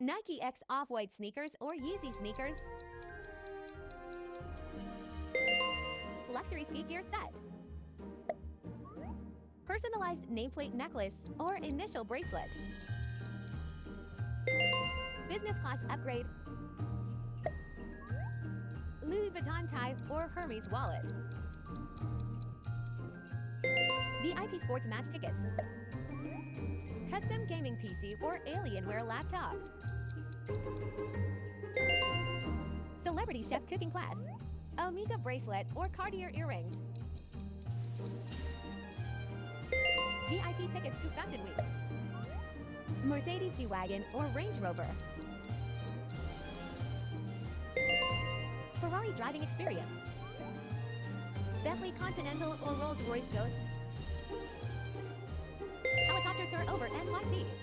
Nike X Off-White sneakers or Yeezy sneakers. Luxury ski gear set. Personalized nameplate necklace or initial bracelet. Business class upgrade. Louis Vuitton tie or Hermes wallet. VIP sports match tickets. Custom gaming PC or Alienware laptop. Celebrity chef cooking class. Omega bracelet or Cartier earrings. VIP tickets to Fashion Week. Mercedes G-Wagon or Range Rover. Ferrari driving experience. Bentley Continental or Rolls-Royce Ghost. Helicopter tour over NYC.